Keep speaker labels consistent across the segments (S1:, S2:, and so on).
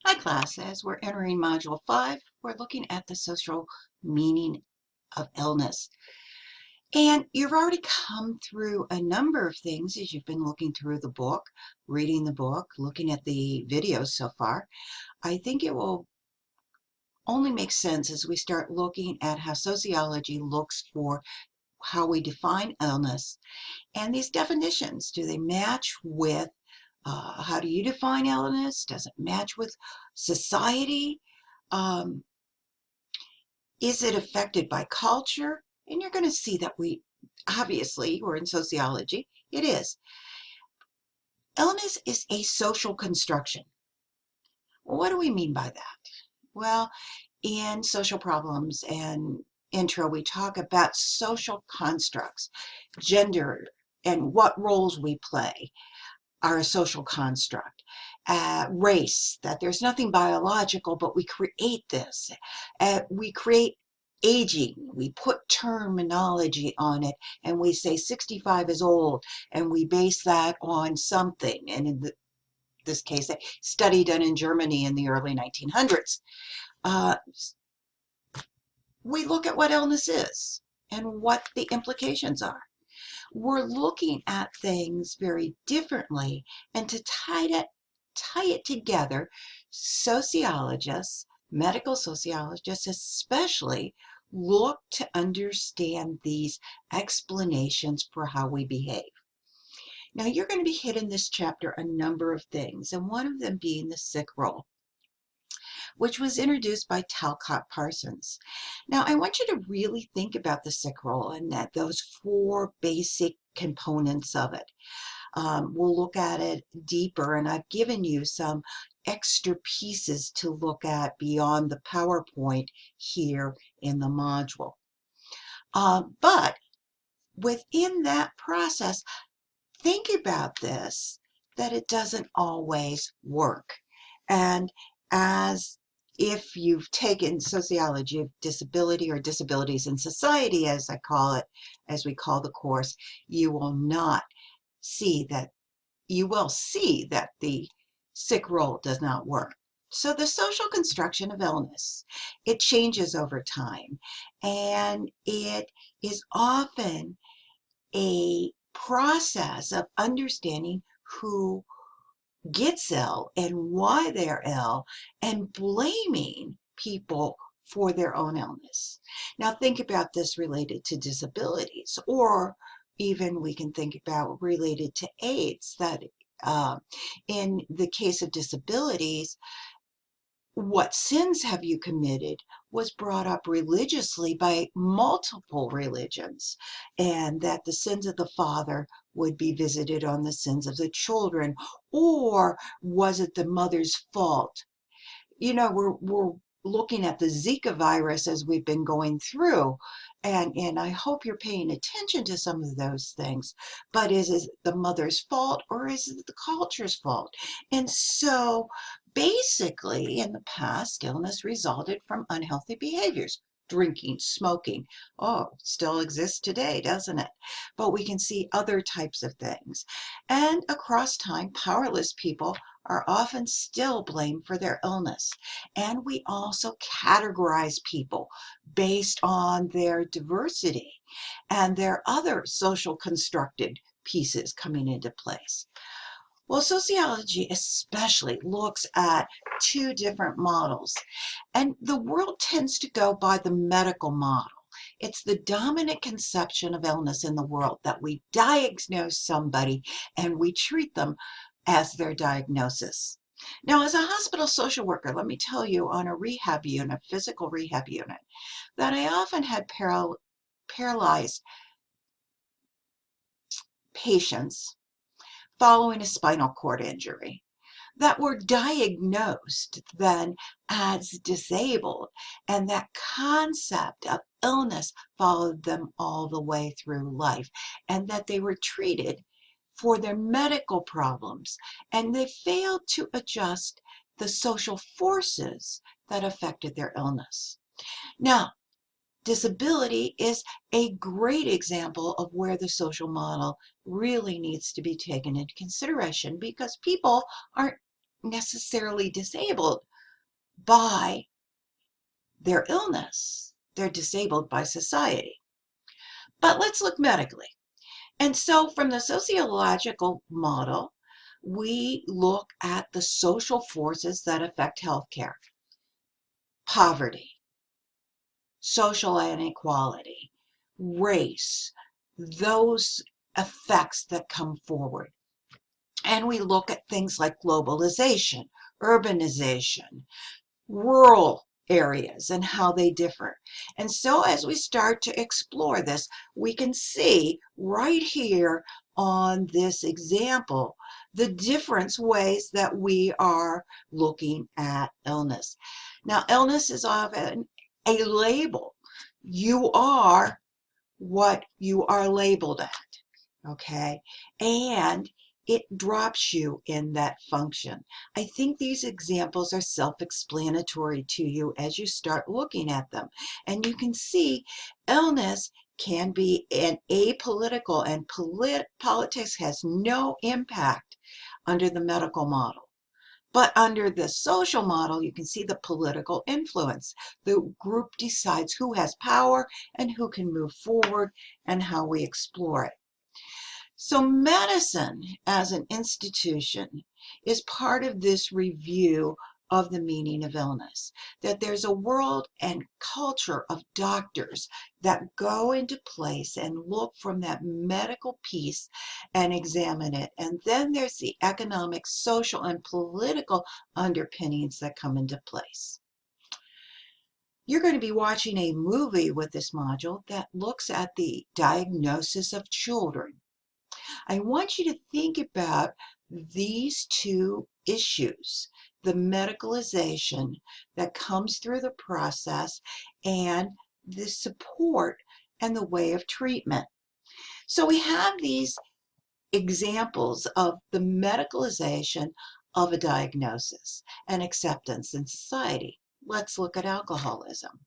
S1: Hi class, as we're entering Module 5, we're looking at the social meaning of illness. And you've already come through a number of things as you've been looking through the book, reading the book, looking at the videos so far. I think it will only make sense as we start looking at how sociology looks for how we define illness. And these definitions, do they match with how do you define illness? Does it match with society? Um, Is it affected by culture? And you're going to see that obviously, we're in sociology, it is. Illness is a social construction. Well, what do we mean by that? Well, in social problems and intro, we talk about social constructs, gender, and what roles we play are a social construct. Race, that there's nothing biological, but we create this. We create aging. We put terminology on it, and we say 65 is old, and we base that on something. And in this case, a study done in Germany in the early 1900s. Uh, we look at what illness is and what the implications are. We're looking at things very differently, and to tie it together, sociologists, medical sociologists especially, look to understand these explanations for how we behave. Now, you're going to be hit in this chapter a number of things, and one of them being the sick role, which was introduced by Talcott Parsons. Now, I want you to really think about the sick role and that those four basic components of it. We'll look at it deeper, and I've given you some extra pieces to look at beyond the PowerPoint here in the module. But within that process, think about this, that it doesn't always work. And as if you've taken sociology of disability or disabilities in society, as I call it, as we call the course, you will see that the sick role does not work. So the social construction of illness, it changes over time, and it is often a process of understanding who gets ill and why they're ill and blaming people for their own illness. Now think about this related to disabilities, or even we can think about related to AIDS, that in the case of disabilities, what sins have you committed was brought up religiously by multiple religions, and that the sins of the father would be visited on the sins of the children, or was it the mother's fault? You know, we're looking at the Zika virus as we've been going through, and I hope you're paying attention to some of those things. But is it the mother's fault, or is it the culture's fault? And so basically, in the past, illness resulted from unhealthy behaviors. Drinking, smoking. Oh, still exists today, doesn't it? But we can see other types of things. And across time, powerless people are often still blamed for their illness. And we also categorize people based on their diversity and their other social constructed pieces coming into place. Well, sociology especially looks at two different models, and the world tends to go by the medical model. It's the dominant conception of illness in the world that we diagnose somebody and we treat them as their diagnosis. Now, as a hospital social worker, let me tell you, on a rehab unit, physical rehab unit, that I often had paralyzed patients following a spinal cord injury that were diagnosed then as disabled, and that concept of illness followed them all the way through life, and that they were treated for their medical problems, and they failed to adjust the social forces that affected their illness. Now, disability is a great example of where the social model really needs to be taken into consideration, because people aren't necessarily disabled by their illness. They're disabled by society. But let's look medically. And so from the sociological model, we look at the social forces that affect healthcare: poverty, social inequality, race, those effects that come forward. And we look at things like globalization, urbanization, rural areas, and how they differ. And so as we start to explore this, we can see right here on this example the different ways that we are looking at illness. Now, illness is often a label. You are what you are labeled at, okay? And it drops you in that function. I think these examples are self-explanatory to you as you start looking at them. And you can see illness can be an apolitical, and politics has no impact under the medical model. But under the social model, you can see the political influence. The group decides who has power and who can move forward and how we explore it. So medicine as an institution is part of this review of the meaning of illness, that there's a world and culture of doctors that go into place and look from that medical piece and examine it. And then there's the economic, social, and political underpinnings that come into place. You're going to be watching a movie with this module that looks at the diagnosis of children. I want you to think about these two issues: the medicalization that comes through the process and the support and the way of treatment. So we have these examples of the medicalization of a diagnosis and acceptance in society. Let's look at alcoholism.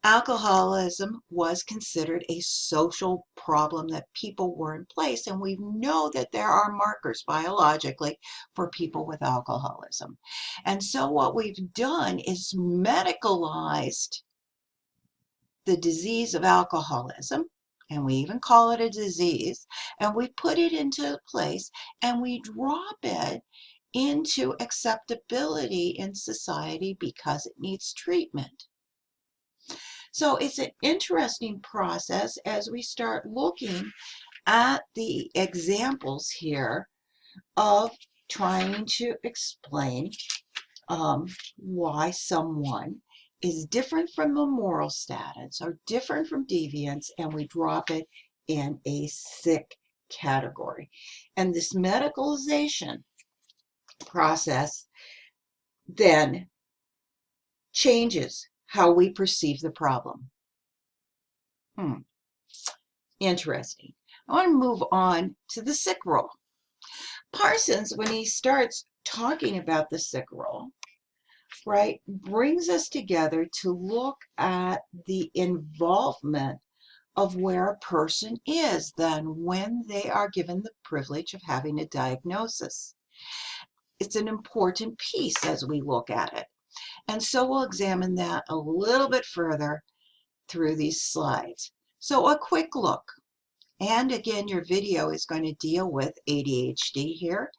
S1: Alcoholism was considered a social problem that people were in place, and we know that there are markers biologically for people with alcoholism. And so what we've done is medicalized the disease of alcoholism, and we even call it a disease, and we put it into place and we drop it into acceptability in society because it needs treatment. So it's an interesting process as we start looking at the examples here of trying to explain why someone is different from a moral status or different from deviance, and we drop it in a sick category. And this medicalization process then changes how we perceive the problem. Interesting. I want to move on to the sick role. Parsons, when he starts talking about the sick role, right, brings us together to look at the involvement of where a person is then when they are given the privilege of having a diagnosis. It's an important piece as we look at it. And so we'll examine that a little bit further through these slides. So a quick look. And again, your video is going to deal with ADHD here,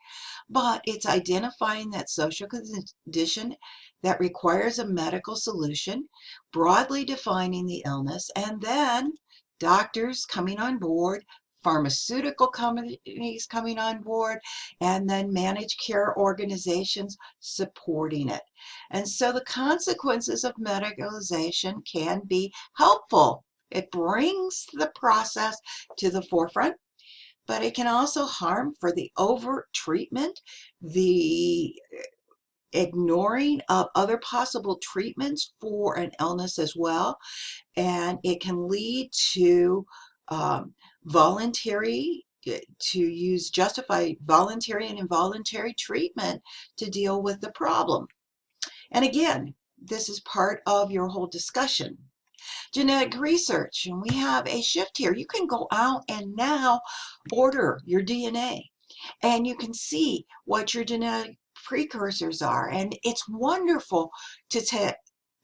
S1: but it's identifying that social condition that requires a medical solution, broadly defining the illness, and then doctors coming on board, pharmaceutical companies coming on board, and then managed care organizations supporting it. And so the consequences of medicalization can be helpful. It brings the process to the forefront, but it can also harm for the overt treatment, the ignoring of other possible treatments for an illness as well, and it can lead to justify voluntary and involuntary treatment to deal with the problem. And again, this is part of your whole discussion. Genetic research, and we have a shift here. You can go out and now order your DNA, and you can see what your genetic precursors are. And it's wonderful to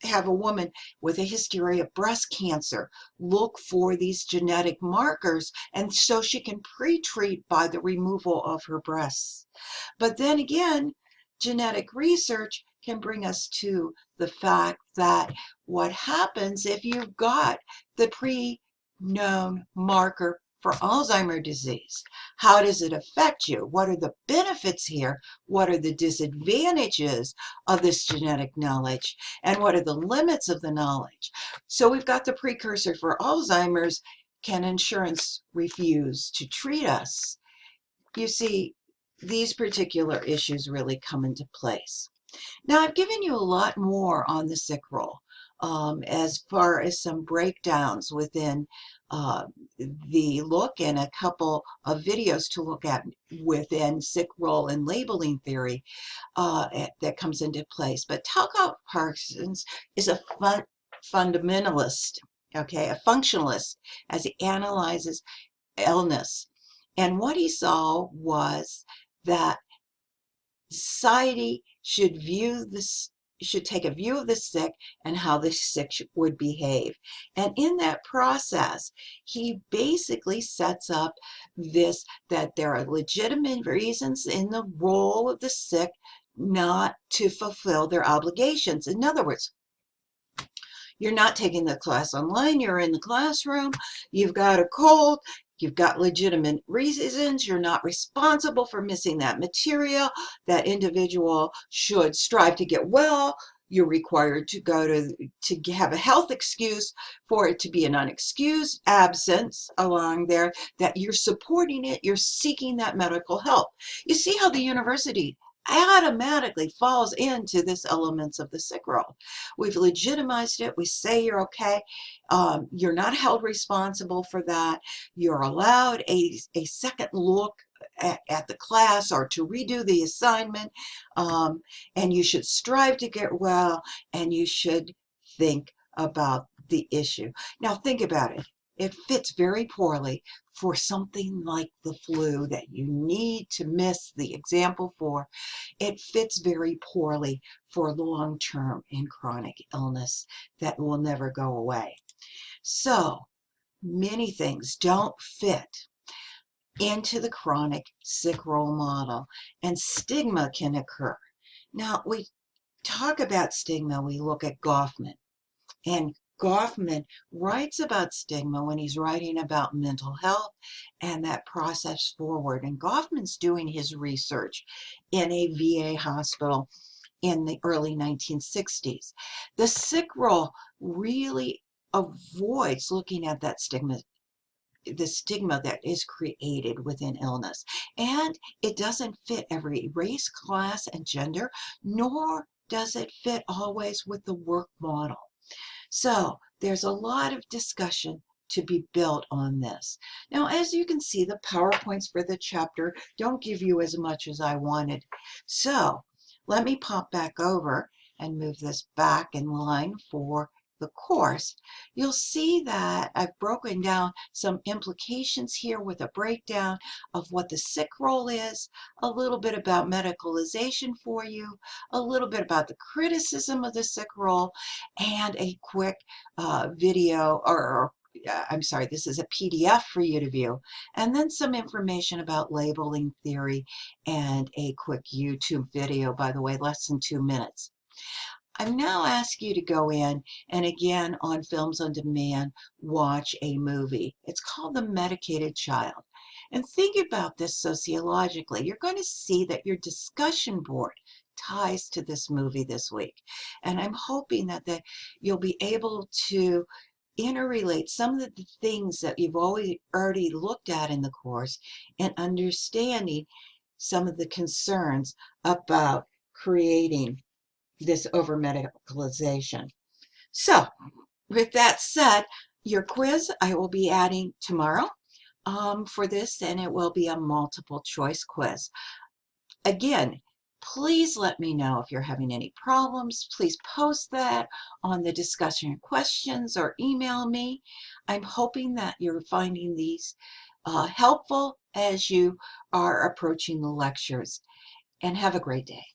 S1: have a woman with a history of breast cancer look for these genetic markers, and so she can pre-treat by the removal of her breasts. But then again, genetic research can bring us to the fact that what happens if you've got the pre-known marker for Alzheimer's disease? How does it affect you? What are the benefits here? What are the disadvantages of this genetic knowledge? And what are the limits of the knowledge? So we've got the precursor for Alzheimer's. Can insurance refuse to treat us? You see, these particular issues really come into place. Now, I've given you a lot more on the sick roll, as far as some breakdowns within uh, the look and a couple of videos to look at within sick roll and labeling theory that comes into place. But Talcott Parsons is a fundamentalist, okay, a functionalist, as he analyzes illness. And what he saw was that society should take a view of the sick and how the sick would behave. And in that process, he basically sets up this, that there are legitimate reasons in the role of the sick not to fulfill their obligations. In other words, you're not taking the class online, you're in the classroom, you've got a cold, you've got legitimate reasons, you're not responsible for missing that material, that individual should strive to get well, you're required to go to have a health excuse for it to be an unexcused absence along there, that you're supporting it, you're seeking that medical help. You see how the university automatically falls into this elements of the sick roll. We've legitimized it. We say you're okay. You're not held responsible for that. You're allowed a second look at the class or to redo the assignment. And you should strive to get well, and you should think about the issue. Now think about it. It fits very poorly for something like the flu that you need to miss the example for. It fits very poorly for long-term and chronic illness that will never go away. So many things don't fit into the chronic sick roll model, and stigma can occur. Now, we talk about stigma, we look at Goffman. And Goffman writes about stigma when he's writing about mental health and that process forward. And Goffman's doing his research in a VA hospital in the early 1960s. The sick roll really avoids looking at that stigma, the stigma that is created within illness. And it doesn't fit every race, class, and gender, nor does it fit always with the work model. So there's a lot of discussion to be built on this. Now, as you can see, the PowerPoints for the chapter don't give you as much as I wanted. So let me pop back over and move this back in line for the course. You'll see that I've broken down some implications here with a breakdown of what the sick roll is, a little bit about medicalization for you, a little bit about the criticism of the sick roll, and a quick video, or I'm sorry, this is a PDF for you to view, and then some information about labeling theory and a quick YouTube video, by the way, less than 2 minutes. I've now asked you to go in and again on Films on Demand, watch a movie. It's called The Medicated Child. And think about this sociologically. You're going to see that your discussion board ties to this movie this week. And I'm hoping that you'll be able to interrelate some of the things that you've already looked at in the course and understanding some of the concerns about creating this over medicalization. So with that said, your quiz I will be adding tomorrow for this, and it will be a multiple choice quiz. Again, please let me know if you're having any problems. Please post that on the discussion questions or email me. I'm hoping that you're finding these helpful as you are approaching the lectures, and have a great day.